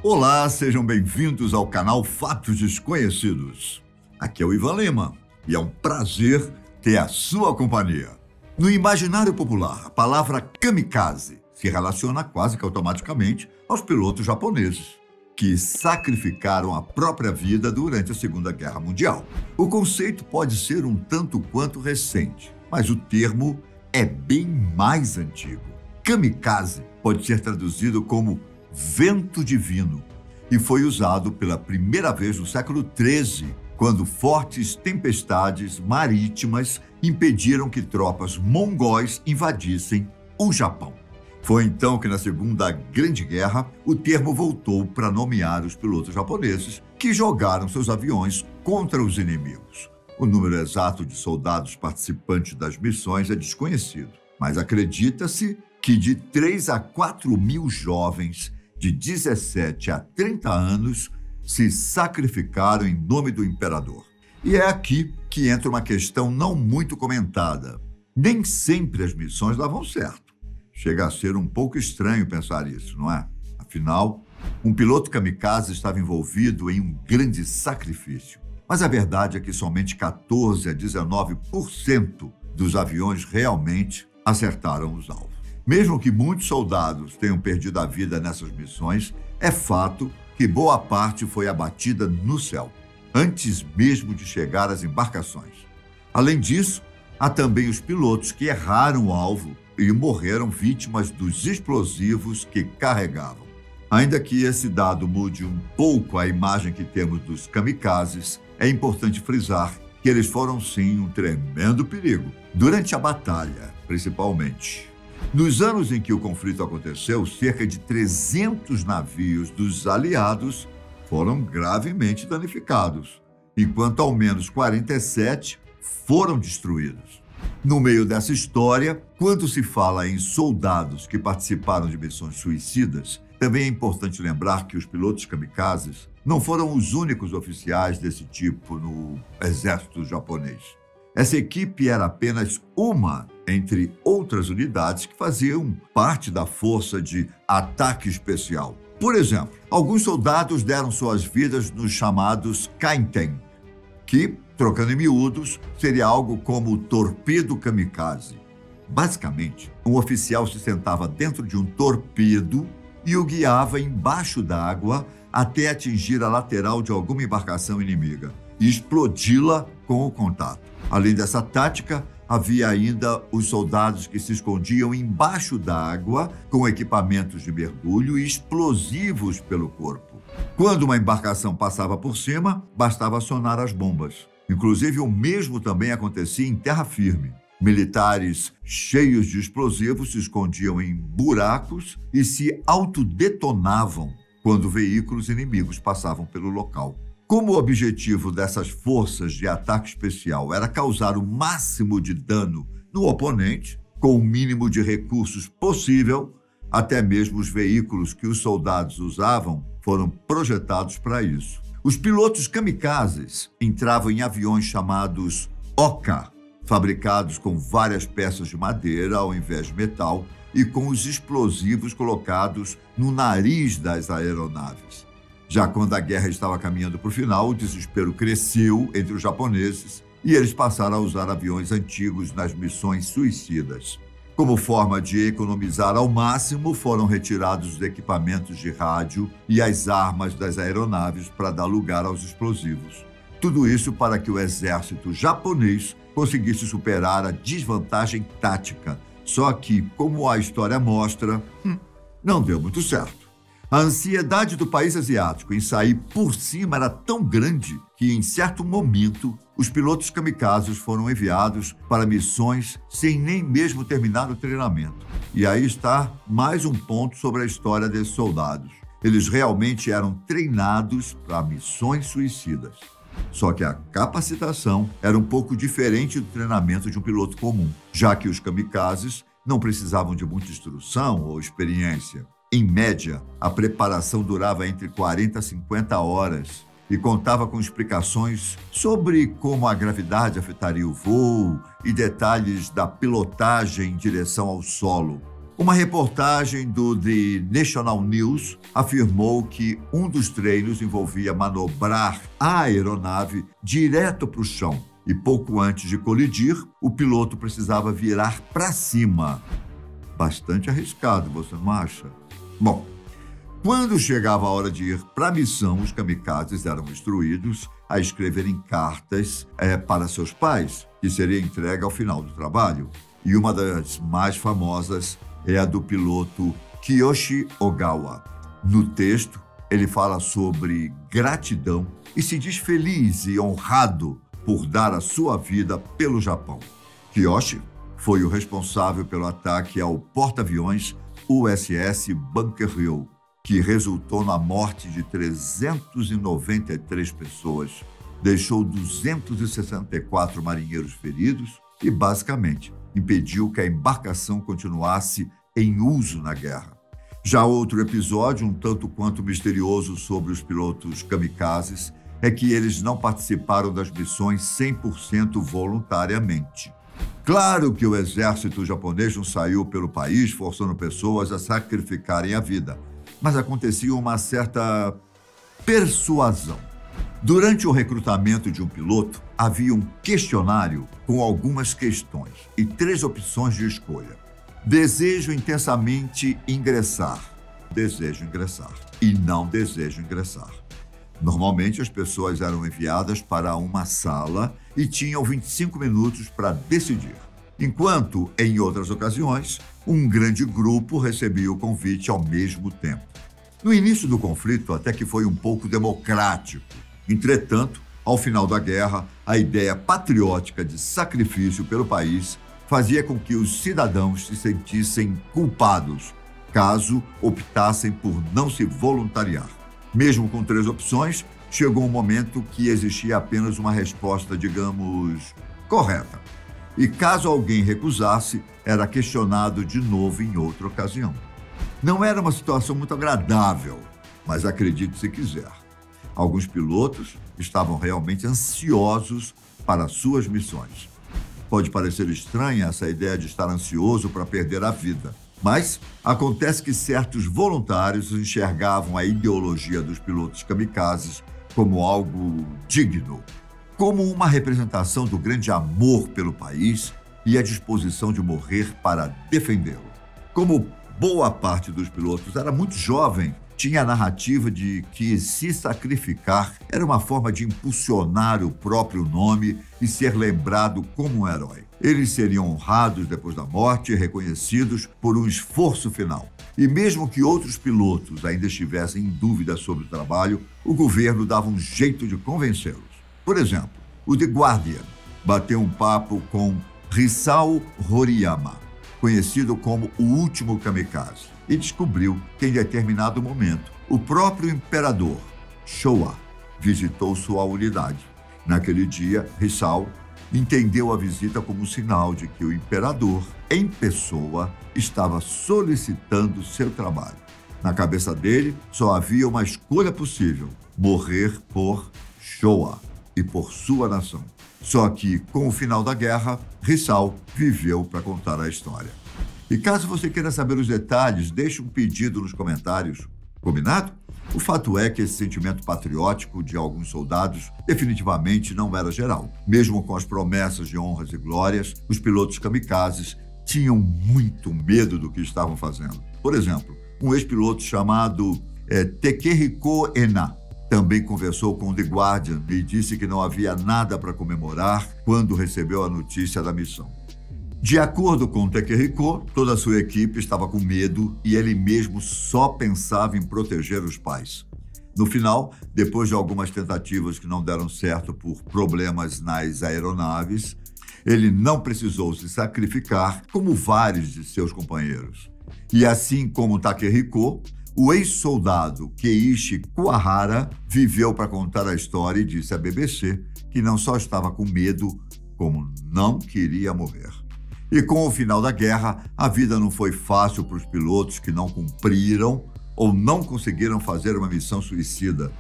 Olá, sejam bem-vindos ao canal Fatos Desconhecidos. Aqui é o Ivan Lima e é um prazer ter a sua companhia. No imaginário popular, a palavra kamikaze se relaciona quase que automaticamente aos pilotos japoneses, que sacrificaram a própria vida durante a Segunda Guerra Mundial. O conceito pode ser um tanto quanto recente, mas o termo é bem mais antigo. Kamikaze pode ser traduzido como vento divino e foi usado pela primeira vez no século XIII, quando fortes tempestades marítimas impediram que tropas mongóis invadissem o Japão. Foi então que, na Segunda Grande Guerra, o termo voltou para nomear os pilotos japoneses que jogaram seus aviões contra os inimigos. O número exato de soldados participantes das missões é desconhecido, mas acredita-se que de 3 a 4 mil jovens de 17 a 30 anos se sacrificaram em nome do imperador. E é aqui que entra uma questão não muito comentada. Nem sempre as missões davam certo. Chega a ser um pouco estranho pensar isso, não é? Afinal, um piloto kamikaze estava envolvido em um grande sacrifício. Mas a verdade é que somente 14 a 19% dos aviões realmente acertaram os alvos. Mesmo que muitos soldados tenham perdido a vida nessas missões, é fato que boa parte foi abatida no céu, antes mesmo de chegar às embarcações. Além disso, há também os pilotos que erraram o alvo e morreram vítimas dos explosivos que carregavam. Ainda que esse dado mude um pouco a imagem que temos dos kamikazes, é importante frisar que eles foram sim um tremendo perigo, durante a batalha, principalmente. Nos anos em que o conflito aconteceu, cerca de 300 navios dos aliados foram gravemente danificados, enquanto ao menos 47 foram destruídos. No meio dessa história, quando se fala em soldados que participaram de missões suicidas, também é importante lembrar que os pilotos kamikazes não foram os únicos oficiais desse tipo no exército japonês. Essa equipe era apenas uma entre outras unidades que faziam parte da força de ataque especial. Por exemplo, alguns soldados deram suas vidas nos chamados kaiten, que, trocando em miúdos, seria algo como o torpedo kamikaze. Basicamente, um oficial se sentava dentro de um torpedo e o guiava embaixo d'água até atingir a lateral de alguma embarcação inimiga e explodi-la com o contato. Além dessa tática, havia ainda os soldados que se escondiam embaixo d'água com equipamentos de mergulho e explosivos pelo corpo. Quando uma embarcação passava por cima, bastava acionar as bombas. Inclusive, o mesmo também acontecia em terra firme. Militares cheios de explosivos se escondiam em buracos e se autodetonavam quando veículos inimigos passavam pelo local. Como o objetivo dessas forças de ataque especial era causar o máximo de dano no oponente, com o mínimo de recursos possível, até mesmo os veículos que os soldados usavam foram projetados para isso. Os pilotos kamikazes entravam em aviões chamados Oka, fabricados com várias peças de madeira ao invés de metal e com os explosivos colocados no nariz das aeronaves. Já quando a guerra estava caminhando para o final, o desespero cresceu entre os japoneses e eles passaram a usar aviões antigos nas missões suicidas. Como forma de economizar ao máximo, foram retirados os equipamentos de rádio e as armas das aeronaves para dar lugar aos explosivos. Tudo isso para que o exército japonês conseguisse superar a desvantagem tática. Só que, como a história mostra, não deu muito certo. A ansiedade do país asiático em sair por cima era tão grande que, em certo momento, os pilotos kamikazes foram enviados para missões sem nem mesmo terminar o treinamento. E aí está mais um ponto sobre a história desses soldados. Eles realmente eram treinados para missões suicidas. Só que a capacitação era um pouco diferente do treinamento de um piloto comum, já que os kamikazes não precisavam de muita instrução ou experiência. Em média, a preparação durava entre 40 a 50 horas e contava com explicações sobre como a gravidade afetaria o voo e detalhes da pilotagem em direção ao solo. Uma reportagem do The National News afirmou que um dos treinos envolvia manobrar a aeronave direto para o chão e pouco antes de colidir, o piloto precisava virar para cima. Bastante arriscado, você não acha? Bom, quando chegava a hora de ir para a missão, os kamikazes eram instruídos a escreverem cartas para seus pais, que seria entregue ao final do trabalho. E uma das mais famosas é a do piloto Kiyoshi Ogawa. No texto, ele fala sobre gratidão e se diz feliz e honrado por dar a sua vida pelo Japão. Kiyoshi foi o responsável pelo ataque ao porta-aviões USS Bunker Hill, que resultou na morte de 393 pessoas, deixou 264 marinheiros feridos e, basicamente, impediu que a embarcação continuasse em uso na guerra. Já outro episódio, um tanto quanto misterioso sobre os pilotos kamikazes, é que eles não participaram das missões 100% voluntariamente. Claro que o exército japonês não saiu pelo país forçando pessoas a sacrificarem a vida, mas acontecia uma certa persuasão. Durante o recrutamento de um piloto, havia um questionário com algumas questões e 3 opções de escolha. Desejo intensamente ingressar, desejo ingressar e não desejo ingressar. Normalmente, as pessoas eram enviadas para uma sala e tinham 25 minutos para decidir. Enquanto, em outras ocasiões, um grande grupo recebia o convite ao mesmo tempo. No início do conflito, até que foi um pouco democrático. Entretanto, ao final da guerra, a ideia patriótica de sacrifício pelo país fazia com que os cidadãos se sentissem culpados, caso optassem por não se voluntariar. Mesmo com 3 opções, chegou um momento que existia apenas uma resposta, digamos, correta. E caso alguém recusasse, era questionado de novo em outra ocasião. Não era uma situação muito agradável, mas acredite se quiser. Alguns pilotos estavam realmente ansiosos para suas missões. Pode parecer estranha essa ideia de estar ansioso para perder a vida, mas acontece que certos voluntários enxergavam a ideologia dos pilotos kamikazes como algo digno, como uma representação do grande amor pelo país e a disposição de morrer para defendê-lo. Como boa parte dos pilotos era muito jovem, tinha a narrativa de que se sacrificar era uma forma de impulsionar o próprio nome e ser lembrado como um herói. Eles seriam honrados depois da morte e reconhecidos por um esforço final. E mesmo que outros pilotos ainda estivessem em dúvida sobre o trabalho, o governo dava um jeito de convencê-los. Por exemplo, o The Guardian bateu um papo com Hisao Horiyama, conhecido como o último kamikaze, e descobriu que em determinado momento o próprio imperador, Showa, visitou sua unidade. Naquele dia, Hisao entendeu a visita como um sinal de que o imperador, em pessoa, estava solicitando seu trabalho. Na cabeça dele, só havia uma escolha possível: morrer por Showa e por sua nação. Só que, com o final da guerra, Hisao viveu para contar a história. E caso você queira saber os detalhes, deixe um pedido nos comentários. Combinado? O fato é que esse sentimento patriótico de alguns soldados definitivamente não era geral. Mesmo com as promessas de honras e glórias, os pilotos kamikazes tinham muito medo do que estavam fazendo. Por exemplo, um ex-piloto chamado Takehiko Ena também conversou com o The Guardian e disse que não havia nada para comemorar quando recebeu a notícia da missão. De acordo com Takehiko, toda a sua equipe estava com medo e ele mesmo só pensava em proteger os pais. No final, depois de algumas tentativas que não deram certo por problemas nas aeronaves, ele não precisou se sacrificar como vários de seus companheiros. E assim como Takehiko, o ex-soldado Keiichi Kuwahara viveu para contar a história e disse à BBC que não só estava com medo, como não queria morrer. E com o final da guerra, a vida não foi fácil para os pilotos que não cumpriram ou não conseguiram fazer uma missão suicida.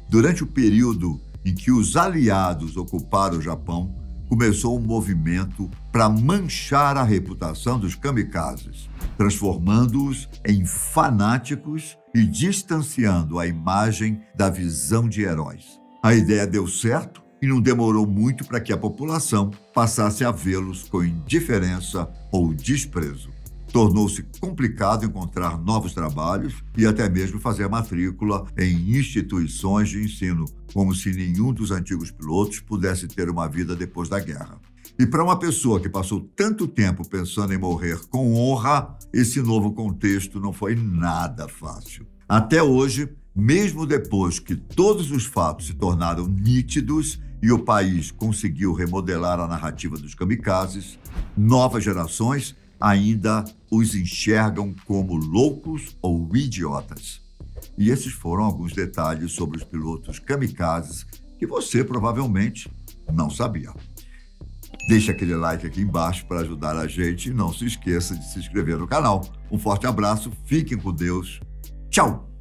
Durante o período em que os aliados ocuparam o Japão, começou um movimento para manchar a reputação dos kamikazes. transformando-os em fanáticos e distanciando a imagem da visão de heróis. A ideia deu certo e não demorou muito para que a população passasse a vê-los com indiferença ou desprezo. Tornou-se complicado encontrar novos trabalhos e até mesmo fazer matrícula em instituições de ensino, como se nenhum dos antigos pilotos pudesse ter uma vida depois da guerra. E para uma pessoa que passou tanto tempo pensando em morrer com honra, esse novo contexto não foi nada fácil. Até hoje, mesmo depois que todos os fatos se tornaram nítidos e o país conseguiu remodelar a narrativa dos kamikazes, novas gerações ainda os enxergam como loucos ou idiotas. E esses foram alguns detalhes sobre os pilotos kamikazes que você provavelmente não sabia. Deixe aquele like aqui embaixo para ajudar a gente e não se esqueça de se inscrever no canal. Um forte abraço, fiquem com Deus. Tchau!